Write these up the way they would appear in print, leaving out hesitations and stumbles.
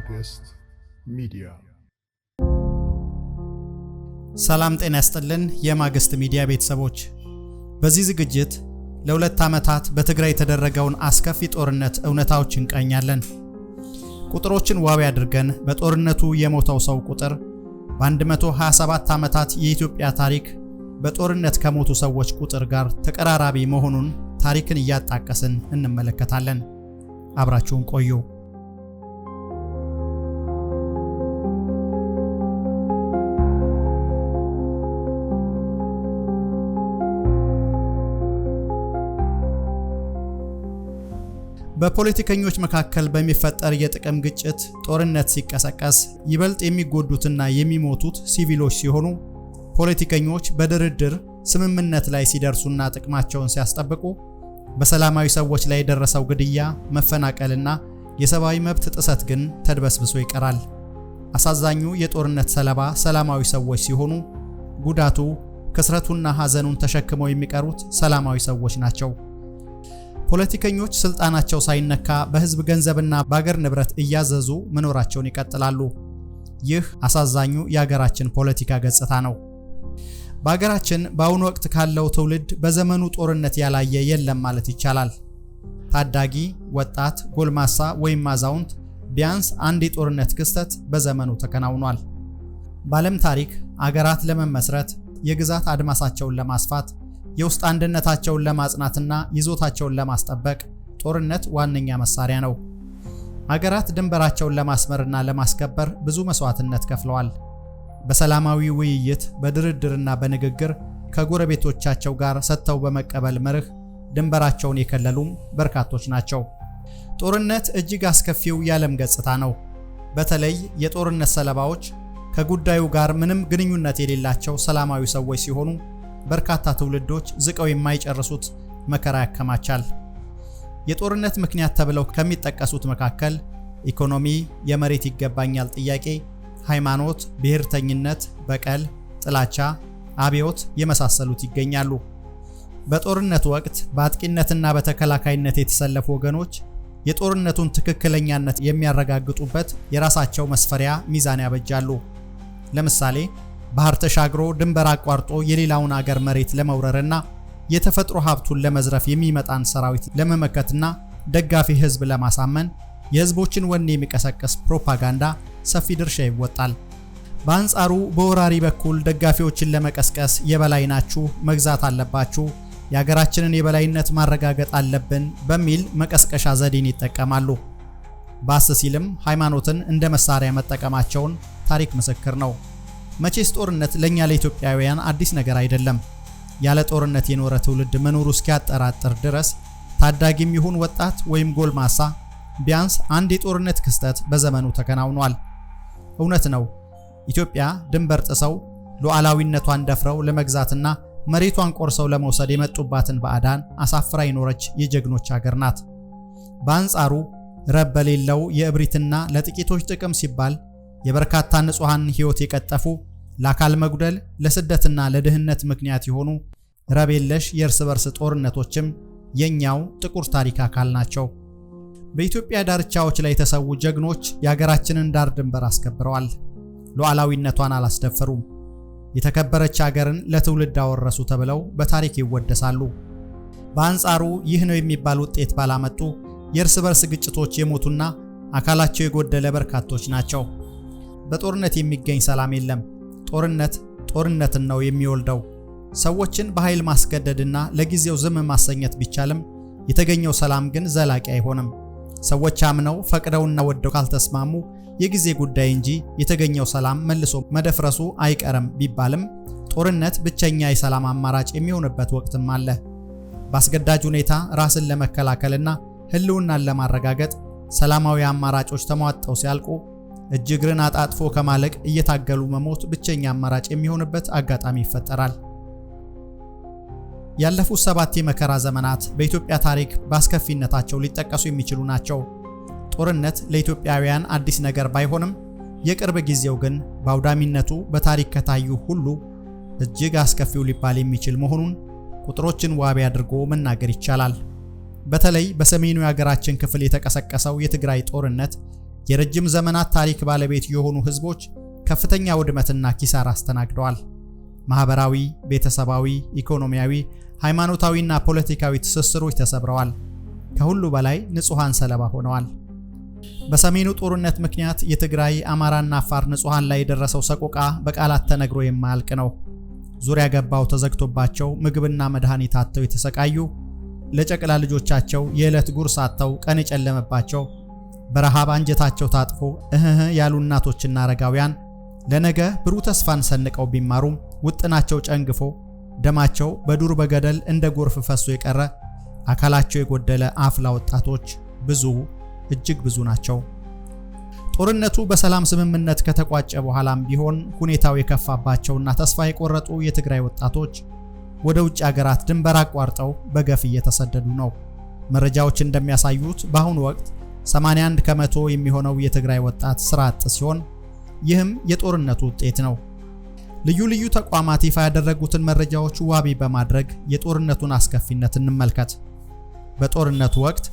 ማግስት ሚዲያ። ሰላም ጤና ያስጥልን የማግስት ሚዲያ ቤተሰቦች፣ በዚህ ዝግጅት ለ2 ዓመታት በትግራይ የተደረገውን አስከፊ ጦርነት እውነታዎች እንቃኛለን። ቁጥሮችን ዋቢ አድርገን በጦርነቱ የሞተው ሰው ቁጥር በ127 ዓመታት የኢትዮጵያ ታሪክ በጦርነት ከሞቱ ሰዎች ቁጥር ጋር ተቀራራቢ መሆኑን ታሪክን እያጣቀስን እንመለከታለን። አብራችሁን ቆዩ። በፖለቲከኞች መካከል በሚፈጠር የጥቅም ግጭት ጦርነት ሲቀሰቀስ ይበልጥ የሚጎዱትና የሚሞቱት ሲቪሎች ሲሆኑ ፖለቲከኞች በድርድር ስምምነት ላይ ሲደርሱና ጥቅማቸውን ሲያስጠብቁ በሰላማዊ ሰዎች ላይ የደረሰው ግድያ፣ መፈናቀልና የሰብአዊ መብት ጥሰት ግን ተድበስብሶ ይቀራል። አሳዛኙ የጦርነት ሰለባ ሰላማዊ ሰዎች ሲሆኑ ጉዳቱ፣ ክስረቱና ሐዘኑን ተሸክመው የሚቀሩት ሰላማዊ ሰዎች ናቸው። ፖለቲከኞች ስልጣናቸው ሳይነካ በህዝብ ገንዘብና በአገር ንብረት እያዘዙ መኖራቸውን ይቀጥላሉ። ይህ አሳዛኙ የሀገራችን ፖለቲካ ገጽታ ነው። በሀገራችን በአሁኑ ወቅት ካለው ትውልድ በዘመኑ ጦርነት ያላየ የለም ማለት ይቻላል። ታዳጊ፣ ወጣት፣ ጎልማሳ ወይም አዛውንት ቢያንስ አንድ የጦርነት ክስተት በዘመኑ ተከናውኗል። በዓለም ታሪክ አገራት ለመመስረት፣ የግዛት አድማሳቸውን ለማስፋት፣ የውስጥ አንድነታቸውን ለማጽናትና ይዞታቸውን ለማስጠበቅ ጦርነት ዋነኛ መሳሪያ ነው። አገራት ድንበራቸውን ለማስመርና ለማስከበር ብዙ መስዋዕትነት ከፍለዋል። በሰላማዊ ውይይት፣ በድርድርና በንግግር ከጎረቤቶቻቸው ጋር ሰጥተው በመቀበል መርህ ድንበራቸውን የከለሉም በርካቶች ናቸው። ጦርነት እጅግ አስከፊው የዓለም ገጽታ ነው። በተለይ የጦርነት ሰለባዎች ከጉዳዩ ጋር ምንም ግንኙነት የሌላቸው ሰላማዊ ሰዎች ሲሆኑ በርካታ ትውልዶች ዝቀው የማይጨርሱት መከራ ያከማቻል። የጦርነት ምክንያት ተብለው ከሚጠቀሱት መካከል ኢኮኖሚ፣ የመሬት ይገባኛል ጥያቄ፣ ሃይማኖት፣ ብሔርተኝነት፣ በቀል፣ ጥላቻ፣ አብዮት የመሳሰሉት ይገኛሉ። በጦርነት ወቅት በአጥቂነትና በተከላካይነት የተሰለፉ ወገኖች የጦርነቱን ትክክለኛነት የሚያረጋግጡበት የራሳቸው መስፈሪያ ሚዛን ያበጃሉ። ለምሳሌ ባህር ተሻግሮ ድንበር አቋርጦ የሌላውን አገር መሬት ለመውረርና የተፈጥሮ ሀብቱን ለመዝረፍ የሚመጣን ሰራዊት ለመመከትና ደጋፊ ህዝብ ለማሳመን የህዝቦችን ወኔ የሚቀሰቅስ ፕሮፓጋንዳ ሰፊ ድርሻ ይወጣል። በአንጻሩ በወራሪ በኩል ደጋፊዎችን ለመቀስቀስ የበላይ ናችሁ፣ መግዛት አለባችሁ፣ የሀገራችንን የበላይነት ማረጋገጥ አለብን በሚል መቀስቀሻ ዘዴን ይጠቀማሉ። ባስ ሲልም ሃይማኖትን እንደ መሳሪያ መጠቀማቸውን ታሪክ ምስክር ነው። መቼስ ጦርነት ለኛ ለኢትዮጵያውያን አዲስ ነገር አይደለም። ያለ ጦርነት የኖረ ትውልድ መኖሩ እስኪያጠራጥር ድረስ ታዳጊም ይሁን ወጣት ወይም ጎልማሳ ቢያንስ አንድ የጦርነት ክስተት በዘመኑ ተከናውኗል። እውነት ነው፣ ኢትዮጵያ ድንበር ጥሰው ሉዓላዊነቷን ደፍረው ለመግዛትና መሬቷን ቆርሰው ለመውሰድ የመጡባትን ባዕዳን አሳፍራ የኖረች የጀግኖች ሀገር ናት። በአንጻሩ ረብ በሌለው የእብሪትና ለጥቂቶች ጥቅም ሲባል የበርካታ ንጹሃን ህይወት የቀጠፉ፣ ለአካል መጉደል፣ ለስደትና ለድህነት ምክንያት የሆኑ ረብ የለሽ የእርስ በርስ ጦርነቶችም የኛው ጥቁር ታሪክ አካል ናቸው። በኢትዮጵያ ዳርቻዎች ላይ የተሰዉ ጀግኖች የሀገራችንን ዳር ድንበር አስከብረዋል። ሉዓላዊነቷን አላስደፈሩም። የተከበረች ሀገርን ለትውልድ አወረሱ ተብለው በታሪክ ይወደሳሉ። በአንጻሩ ይህ ነው የሚባል ውጤት ባላመጡ የእርስ በርስ ግጭቶች የሞቱና አካላቸው የጎደለ በርካቶች ናቸው። በጦርነት የሚገኝ ሰላም የለም። ጦርነት ጦርነትን ነው የሚወልደው። ሰዎችን በኃይል ማስገደድና ለጊዜው ዝም ማሰኘት ቢቻልም የተገኘው ሰላም ግን ዘላቂ አይሆንም። ሰዎች አምነው ፈቅደውና ወደው ካልተስማሙ የጊዜ ጉዳይ እንጂ የተገኘው ሰላም መልሶ መደፍረሱ አይቀርም ቢባልም ጦርነት ብቸኛ የሰላም አማራጭ የሚሆንበት ወቅትም አለ። በአስገዳጅ ሁኔታ ራስን ለመከላከልና ህልውናን ለማረጋገጥ ሰላማዊ አማራጮች ተሟጠው ሲያልቁ እጅግርን አጣጥፎ ከማለቅ እየታገሉ መሞት ብቸኛ አማራጭ የሚሆንበት አጋጣሚ ይፈጠራል። ያለፉት 7 የመከራ ዘመናት በኢትዮጵያ ታሪክ በአስከፊነታቸው ሊጠቀሱ የሚችሉ ናቸው። ጦርነት ለኢትዮጵያውያን አዲስ ነገር ባይሆንም የቅርብ ጊዜው ግን በአውዳሚነቱ በታሪክ ከታዩ ሁሉ እጅግ አስከፊው ሊባል የሚችል መሆኑን ቁጥሮችን ዋቢ አድርጎ መናገር ይቻላል። በተለይ በሰሜኑ የሀገራችን ክፍል የተቀሰቀሰው የትግራይ ጦርነት የረጅም ዘመናት ታሪክ ባለቤት የሆኑ ህዝቦች ከፍተኛ ውድመትና ኪሳራ አስተናግደዋል። ማህበራዊ፣ ቤተሰባዊ፣ ኢኮኖሚያዊ፣ ሃይማኖታዊና ፖለቲካዊ ትስስሮች ተሰብረዋል። ከሁሉ በላይ ንጹሃን ሰለባ ሆነዋል። በሰሜኑ ጦርነት ምክንያት የትግራይ፣ አማራና አፋር ንጹሃን ላይ የደረሰው ሰቆቃ በቃላት ተነግሮ የማያልቅ ነው። ዙሪያ ገባው ተዘግቶባቸው ምግብና መድኃኒት አጥተው የተሰቃዩ፣ ለጨቅላ ልጆቻቸው የዕለት ጉርስ አጥተው ቀን የጨለመባቸው፣ በረሃብ አንጀታቸው ታጥፎ እህህ ያሉ እናቶችና አረጋውያን ለነገ ብሩህ ተስፋን ሰንቀው ቢማሩም ውጥናቸው ጨንግፎ ደማቸው በዱር በገደል እንደ ጎርፍ ፈሶ የቀረ አካላቸው የጎደለ አፍላ ወጣቶች ብዙ፣ እጅግ ብዙ ናቸው። ጦርነቱ በሰላም ስምምነት ከተቋጨ በኋላም ቢሆን ሁኔታው የከፋባቸውና ተስፋ የቆረጡ የትግራይ ወጣቶች ወደ ውጭ ሀገራት ድንበር አቋርጠው በገፍ እየተሰደዱ ነው። መረጃዎች እንደሚያሳዩት በአሁኑ ወቅት 81 ከመቶ የሚሆነው የትግራይ ወጣት ስራ አጥ ሲሆን ይህም የጦርነቱ ውጤት ነው። ልዩ ልዩ ተቋማት ይፋ ያደረጉትን መረጃዎች ዋቢ በማድረግ የጦርነቱን አስከፊነት እንመልከት። በጦርነቱ ወቅት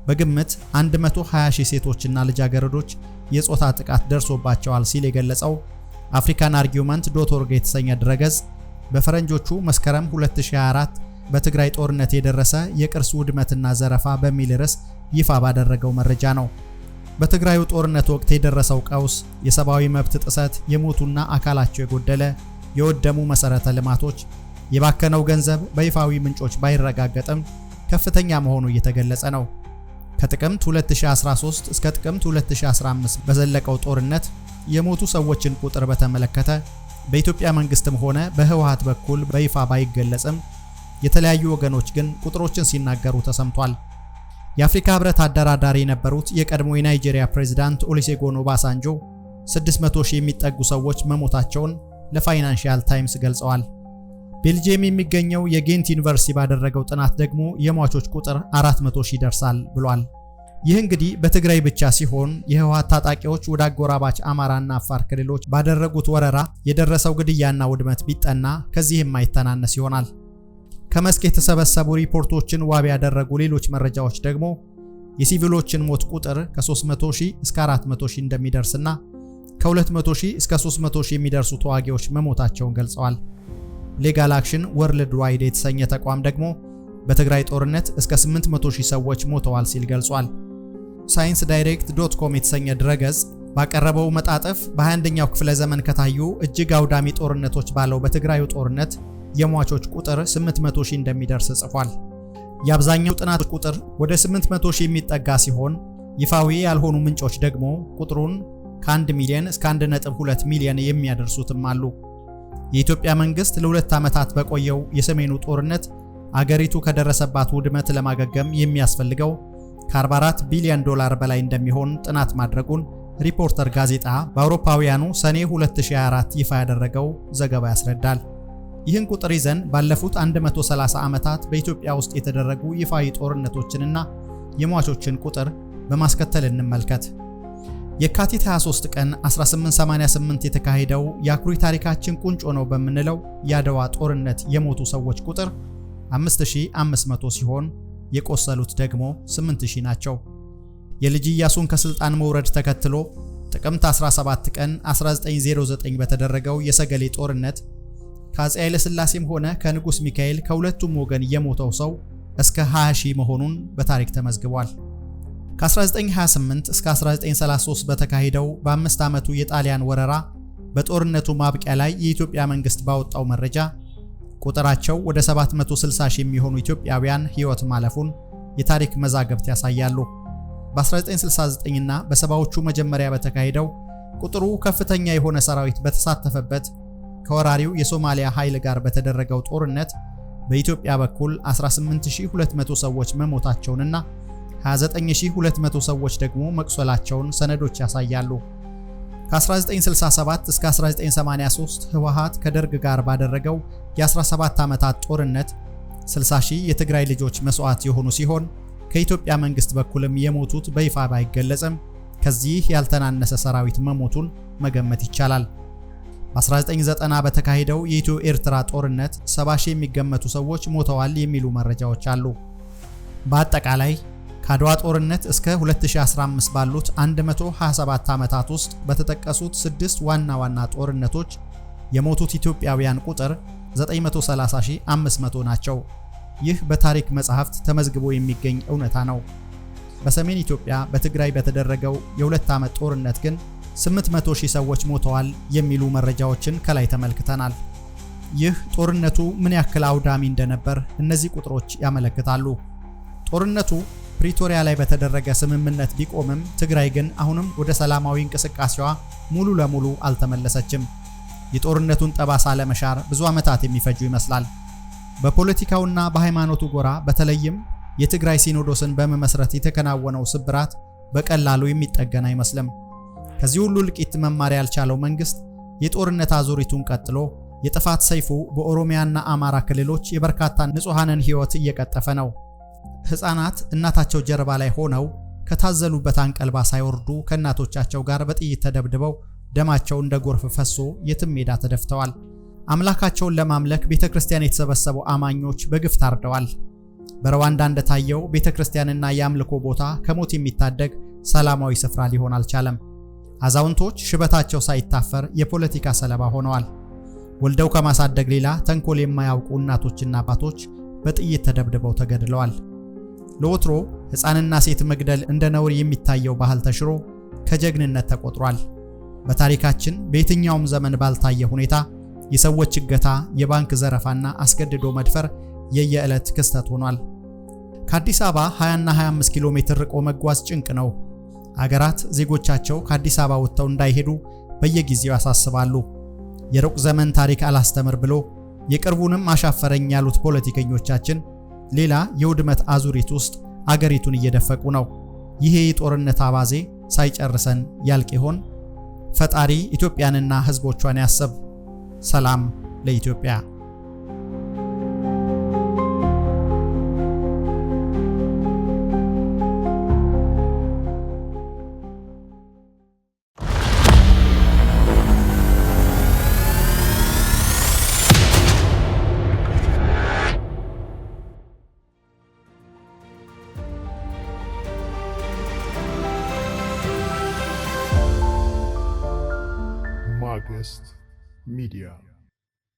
በግምት 120,000 ሴቶችና ልጃገረዶች የጾታ ጥቃት ደርሶባቸዋል ሲል የገለጸው africanargument.org የተሰኘ ድረገጽ በፈረንጆቹ መስከረም 2024 በትግራይ ጦርነት የደረሰ የቅርስ ውድመትና ዘረፋ በሚል ርዕስ ይፋ ባደረገው መረጃ ነው። በትግራዩ ጦርነት ወቅት የደረሰው ቀውስ፣ የሰብአዊ መብት ጥሰት፣ የሞቱና አካላቸው የጎደለ የወደሙ መሰረተ ልማቶች፣ የባከነው ገንዘብ በይፋዊ ምንጮች ባይረጋገጥም ከፍተኛ መሆኑ እየተገለጸ ነው። ከጥቅምት 2013 እስከ ጥቅምት 2015 በዘለቀው ጦርነት የሞቱ ሰዎችን ቁጥር በተመለከተ በኢትዮጵያ መንግስትም ሆነ በህወሓት በኩል በይፋ ባይገለጽም የተለያዩ ወገኖች ግን ቁጥሮችን ሲናገሩ ተሰምቷል። የአፍሪካ ህብረት አደራዳሪ የነበሩት የቀድሞ የናይጄሪያ ፕሬዝዳንት ኦሉሴጉን ኦባሳንጆ 600,000 የሚጠጉ ሰዎች መሞታቸውን ለፋይናንሻል ታይምስ ገልጸዋል። ቤልጂየም የሚገኘው የጌንት ዩኒቨርሲቲ ባደረገው ጥናት ደግሞ የሟቾች ቁጥር 400,000 ይደርሳል ብሏል። ይህ እንግዲህ በትግራይ ብቻ ሲሆን የህወሓት ታጣቂዎች ወደ አጎራባች አማራና አፋር ክልሎች ባደረጉት ወረራ የደረሰው ግድያና ውድመት ቢጠና ከዚህ የማይተናነስ ይሆናል። ከመስክ የተሰበሰቡ ሪፖርቶችን ዋቢ ያደረጉ ሌሎች መረጃዎች ደግሞ የሲቪሎችን ሞት ቁጥር ከ300,000 እስከ 400,000 እንደሚደርስና ከ200,000 እስከ 300,000 የሚደርሱ ተዋጊዎች መሞታቸውን ገልጸዋል። ሌጋል አክሽን ወርልድ ዋይድ የተሰኘ ተቋም ደግሞ በትግራይ ጦርነት እስከ 800,000 ሰዎች ሞተዋል ሲል ገልጿል። sciencedirect.com የተሰኘ ድረገጽ ባቀረበው መጣጥፍ በ21ኛው ክፍለ ዘመን ከታዩ እጅግ አውዳሚ ጦርነቶች ባለው በትግራዩ ጦርነት የሟቾች ቁጥር 800,000 እንደሚደርስ ጽፏል። የአብዛኛው ጥናት ቁጥር ወደ 800,000 የሚጠጋ ሲሆን ይፋዊ ያልሆኑ ምንጮች ደግሞ ቁጥሩን ከ1 ሚሊዮን እስከ 1.2 ሚሊዮን የሚያደርሱትም አሉ። የኢትዮጵያ መንግስት ለ2 ዓመታት በቆየው የሰሜኑ ጦርነት አገሪቱ ከደረሰባት ውድመት ለማገገም የሚያስፈልገው ከ44 ቢሊዮን ዶላር በላይ እንደሚሆን ጥናት ማድረጉን ሪፖርተር ጋዜጣ በአውሮፓውያኑ ሰኔ 2024 ይፋ ያደረገው ዘገባ ያስረዳል። ይህን ቁጥር ይዘን ባለፉት 130 ዓመታት በኢትዮጵያ ውስጥ የተደረጉ ይፋዊ ጦርነቶችንና የሟቾችን ቁጥር በማስከተል እንመልከት። የካቲት 23 ቀን 1888 የተካሄደው የአኩሪ ታሪካችን ቁንጮ ነው በምንለው የአድዋ ጦርነት የሞቱ ሰዎች ቁጥር 5500 ሲሆን የቆሰሉት ደግሞ 8000 ናቸው። የልጅ ኢያሱን ከስልጣን መውረድ ተከትሎ ጥቅምት 17 ቀን 1909 በተደረገው የሰገሌ ጦርነት ከአፄ ኃይለ ሥላሴም ሆነ ከንጉስ ሚካኤል ከሁለቱም ወገን የሞተው ሰው እስከ 20,000 መሆኑን በታሪክ ተመዝግቧል። ከ1928 እስከ 1933 በተካሄደው በ5 ዓመቱ የጣሊያን ወረራ በጦርነቱ ማብቂያ ላይ የኢትዮጵያ መንግስት ባወጣው መረጃ ቁጥራቸው ወደ 760,000 የሚሆኑ ኢትዮጵያውያን ሕይወት ማለፉን የታሪክ መዛግብት ያሳያሉ። በ1969 እና በሰባዎቹ መጀመሪያ በተካሄደው ቁጥሩ ከፍተኛ የሆነ ሰራዊት በተሳተፈበት ከወራሪው የሶማሊያ ኃይል ጋር በተደረገው ጦርነት በኢትዮጵያ በኩል 18200 ሰዎች መሞታቸውንና 29200 ሰዎች ደግሞ መቁሰላቸውን ሰነዶች ያሳያሉ። ከ1967 እስከ 1983 ህወሓት ከደርግ ጋር ባደረገው የ17 ዓመታት ጦርነት 60,000 የትግራይ ልጆች መስዋዕት የሆኑ ሲሆን ከኢትዮጵያ መንግስት በኩልም የሞቱት በይፋ ባይገለጽም ከዚህ ያልተናነሰ ሰራዊት መሞቱን መገመት ይቻላል። በ1990 በተካሄደው የኢትዮ ኤርትራ ጦርነት 70,000 የሚገመቱ ሰዎች ሞተዋል የሚሉ መረጃዎች አሉ። በአጠቃላይ ከአድዋ ጦርነት እስከ 2015 ባሉት 127 ዓመታት ውስጥ በተጠቀሱት 6 ዋና ዋና ጦርነቶች የሞቱት ኢትዮጵያውያን ቁጥር 930500 ናቸው። ይህ በታሪክ መጻሕፍት ተመዝግቦ የሚገኝ እውነታ ነው። በሰሜን ኢትዮጵያ በትግራይ በተደረገው የ2 ዓመት ጦርነት ግን 800,000 ሰዎች ሞተዋል የሚሉ መረጃዎችን ከላይ ተመልክተናል። ይህ ጦርነቱ ምን ያክል አውዳሚ እንደነበር እነዚህ ቁጥሮች ያመለክታሉ። ጦርነቱ ፕሪቶሪያ ላይ በተደረገ ስምምነት ቢቆምም ትግራይ ግን አሁንም ወደ ሰላማዊ እንቅስቃሴዋ ሙሉ ለሙሉ አልተመለሰችም። የጦርነቱን ጠባሳ ለመሻር ብዙ ዓመታት የሚፈጁ ይመስላል። በፖለቲካውና በሃይማኖቱ ጎራ በተለይም የትግራይ ሲኖዶስን በመመስረት የተከናወነው ስብራት በቀላሉ የሚጠገን አይመስልም። ከዚህ ሁሉ እልቂት መማር ያልቻለው መንግስት የጦርነት አዙሪቱን ቀጥሎ የጥፋት ሰይፉ በኦሮሚያና አማራ ክልሎች የበርካታ ንጹሃንን ሕይወት እየቀጠፈ ነው። ሕፃናት እናታቸው ጀርባ ላይ ሆነው ከታዘሉበት አንቀልባ ሳይወርዱ ከእናቶቻቸው ጋር በጥይት ተደብድበው ደማቸው እንደ ጎርፍ ፈሶ የትም ሜዳ ተደፍተዋል። አምላካቸውን ለማምለክ ቤተክርስቲያን የተሰበሰቡ አማኞች በግፍ ታርደዋል። በሩዋንዳ እንደታየው ቤተክርስቲያንና የአምልኮ ቦታ ከሞት የሚታደግ ሰላማዊ ስፍራ ሊሆን አልቻለም። አዛውንቶች ሽበታቸው ሳይታፈር የፖለቲካ ሰለባ ሆነዋል። ወልደው ከማሳደግ ሌላ ተንኮል የማያውቁ እናቶችና አባቶች በጥይት ተደብድበው ተገድለዋል። ለወትሮ ሕፃንና ሴት መግደል እንደ ነውር የሚታየው ባህል ተሽሮ ከጀግንነት ተቆጥሯል። በታሪካችን በየትኛውም ዘመን ባልታየ ሁኔታ የሰዎች እገታ፣ የባንክ ዘረፋና አስገድዶ መድፈር የየዕለት ክስተት ሆኗል። ከአዲስ አበባ 20 እና 25 ኪሎ ሜትር ርቆ መጓዝ ጭንቅ ነው። አገራት ዜጎቻቸው ከአዲስ አበባ ወጥተው እንዳይሄዱ በየጊዜው ያሳስባሉ። የሩቅ ዘመን ታሪክ አላስተምር ብሎ የቅርቡንም አሻፈረኝ ያሉት ፖለቲከኞቻችን ሌላ የውድመት አዙሪት ውስጥ አገሪቱን እየደፈቁ ነው። ይሄ የጦርነት አባዜ ሳይጨርሰን ያልቅ ይሆን? ፈጣሪ ኢትዮጵያንና ሕዝቦቿን ያስብ። ሰላም ለኢትዮጵያ። August Media.